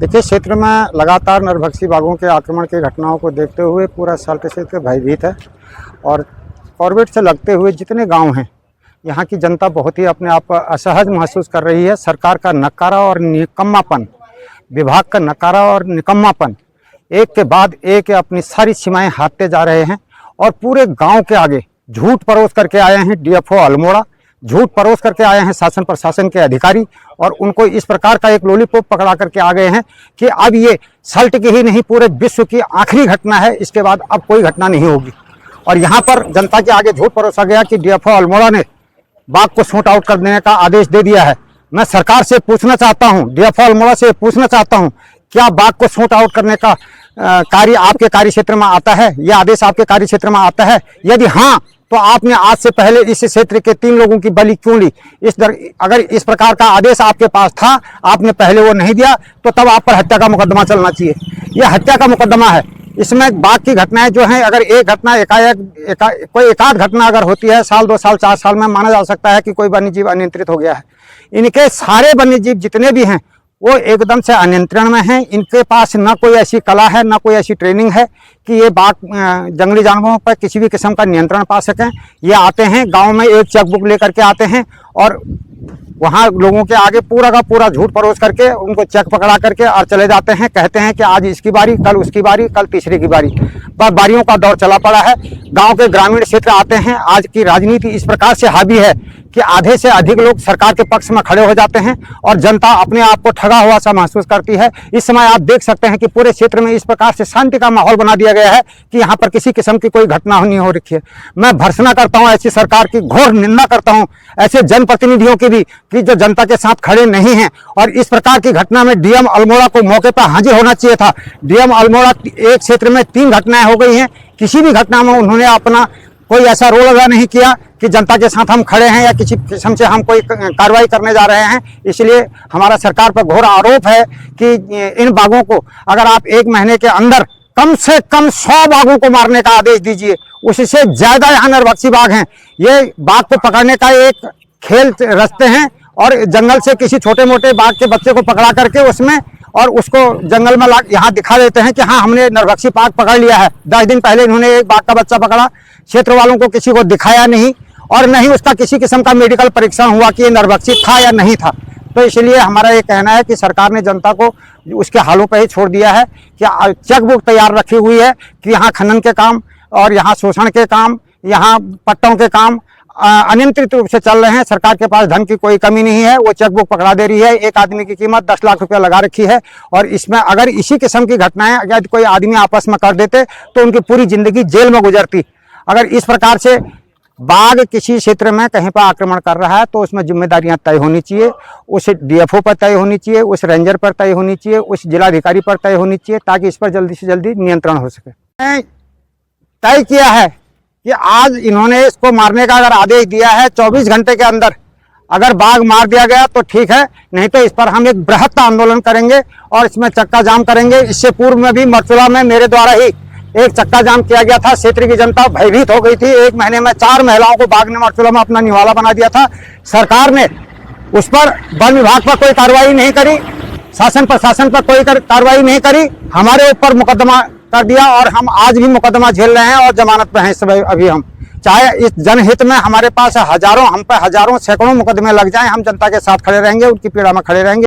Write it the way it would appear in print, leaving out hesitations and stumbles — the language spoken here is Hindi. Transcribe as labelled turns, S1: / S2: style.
S1: देखिए, क्षेत्र में लगातार नरभक्षी बाघों के आक्रमण की घटनाओं को देखते हुए पूरा साल्ट क्षेत्र भयभीत है और कॉर्बेट से लगते हुए जितने गांव हैं, यहाँ की जनता बहुत ही अपने आप को असहज महसूस कर रही है। सरकार का नकारा और निकम्मापन, विभाग का नकारा और निकम्मापन एक के बाद एक अपनी सारी सीमाएं हाथते जा रहे हैं और पूरे गांव के आगे झूठ परोस करके आए हैं डीएफओ अल्मोड़ा, झूठ परोस करके आए हैं शासन प्रशासन के अधिकारी और उनको इस प्रकार का एक लॉलीपॉप पकड़ा करके आ गए हैं कि अब ये साल्ट की ही नहीं पूरे विश्व की आखिरी घटना है, इसके बाद अब कोई घटना नहीं होगी। और यहाँ पर जनता के आगे झूठ परोसा गया कि डीएफओ अल्मोड़ा ने बाघ को शूट आउट कर देने का आदेश दे दिया है। मैं सरकार से पूछना चाहता हूँ, डीएफओ अल्मोड़ा से पूछना चाहता हूँ, क्या बाघ को शूट आउट करने का कार्य आपके कार्य क्षेत्र में आता है? यह आदेश आपके कार्य क्षेत्र में आता है? यदि हाँ, तो आपने आज से पहले इस क्षेत्र के 3 लोगों की बलि क्यों ली? अगर इस प्रकार का आदेश आपके पास था, आपने पहले वो नहीं दिया, तो तब आप पर हत्या का मुकदमा चलना चाहिए। यह हत्या का मुकदमा है। इसमें बाघ की घटनाएं जो हैं, अगर एक घटना कोई एकाध घटना अगर होती है साल 2 साल 4 साल में, माना जा सकता है कि कोई वन्यजीव अनियंत्रित हो गया है। इनके सारे वन्यजीव जितने भी हैं वो एकदम से अनियंत्रण में हैं। इनके पास ना कोई ऐसी कला है, ना कोई ऐसी ट्रेनिंग है कि ये बाघ जंगली जानवरों पर किसी भी किस्म का नियंत्रण पा सकें। ये आते हैं गांव में, एक चेकबुक लेकर के आते हैं और वहाँ लोगों के आगे पूरा का पूरा झूठ परोस करके उनको चेक पकड़ा करके और चले जाते हैं। कहते हैं कि आज इसकी बारी, कल उसकी बारी, कल तीसरे की बारी, पर बारियों का दौर चला पड़ा है। गांव के ग्रामीण क्षेत्र आते हैं। आज की राजनीति इस प्रकार से हावी है कि आधे से अधिक लोग सरकार के पक्ष में खड़े हो जाते हैं और जनता अपने आप को ठगा हुआ सा महसूस करती है। इस समय आप देख सकते हैं कि पूरे क्षेत्र में इस प्रकार से शांति का माहौल बना दिया गया है कि यहाँ पर किसी किस्म की कोई घटना नहीं हो रखी है। मैं भर्त्सना करता हूँ ऐसी सरकार की, घोर निंदा करता हूँ ऐसे जनप्रतिनिधियों की भी कि जो जनता के साथ खड़े नहीं हैं। और इस प्रकार की घटना में डीएम अल्मोड़ा को मौके पर हाजिर होना चाहिए था। डीएम अल्मोड़ा एक क्षेत्र में 3 घटनाएं हो गई हैं, किसी भी घटना में उन्होंने अपना कोई ऐसा रोल अदा नहीं किया कि जनता के साथ हम खड़े हैं या किसी किस्म से हम कोई कार्रवाई करने जा रहे हैं। इसलिए हमारा सरकार पर घोर आरोप है कि इन बाघों को अगर आप 1 महीने के अंदर कम से कम 100 बाघों को मारने का आदेश दीजिए। उससे ज्यादा यहाँ नरभक्षी बाघ हैं। ये बाघ को पकड़ने का एक खेल रचते हैं और जंगल से किसी छोटे मोटे बाघ के बच्चे को पकड़ा करके उसमें और उसको जंगल में यहाँ दिखा देते हैं कि हाँ, हमने नरभक्षी बाघ पकड़ लिया है। 10 दिन पहले इन्होंने एक बाघ का बच्चा पकड़ा, क्षेत्र वालों को किसी को दिखाया नहीं और नहीं उसका किसी किस्म का मेडिकल परीक्षण हुआ कि ये नरभक्षी था या नहीं था। तो इसलिए हमारा ये कहना है कि सरकार ने जनता को उसके हालों पर ही छोड़ दिया है कि चेकबुक तैयार रखी हुई है कि यहाँ खनन के काम और यहाँ शोषण के काम, यहाँ पट्टों के काम अनियंत्रित रूप से चल रहे हैं। सरकार के पास धन की कोई कमी नहीं है, वो चेकबुक पकड़ा दे रही है। एक आदमी की कीमत 10 लाख रुपया लगा रखी है और इसमें अगर इसी किस्म की घटनाएं अगर कोई आदमी आपस में कर देते तो उनकी पूरी जिंदगी जेल में गुजरती। अगर इस प्रकार से बाघ किसी क्षेत्र में कहीं पर आक्रमण कर रहा है तो उसमें जिम्मेदारियां तय होनी चाहिए। उस डीएफओ पर तय होनी चाहिए, उस रेंजर पर तय होनी चाहिए, उस जिलाधिकारी पर तय होनी चाहिए, ताकि इस पर जल्दी से जल्दी नियंत्रण हो सके। तय किया है कि आज इन्होंने इसको मारने का अगर आदेश दिया है, 24 घंटे के अंदर अगर बाघ मार दिया गया तो ठीक है, नहीं तो इस पर हम एक बृहत्तर आंदोलन करेंगे और इसमें चक्का जाम करेंगे। इससे पूर्व में भी मरचुला में मेरे द्वारा ही एक चक्का जाम किया गया था। क्षेत्र की जनता भयभीत हो गई थी। 1 महीने में 4 महिलाओं को बाघ ने मरचुला में अपना निवाला बना दिया था। सरकार ने उस पर, वन विभाग पर कोई कार्रवाई नहीं करी, शासन प्रशासन पर कोई कार्रवाई नहीं करी, हमारे ऊपर मुकदमा कर दिया और हम आज भी मुकदमा झेल रहे हैं और जमानत पर हैं इस समय। अभी हम चाहे इस जनहित में हमारे पास हजारों, हम पर हजारों सैकड़ों मुकदमे लग जाएं, हम जनता के साथ खड़े रहेंगे, उनकी पीड़ा में खड़े रहेंगे।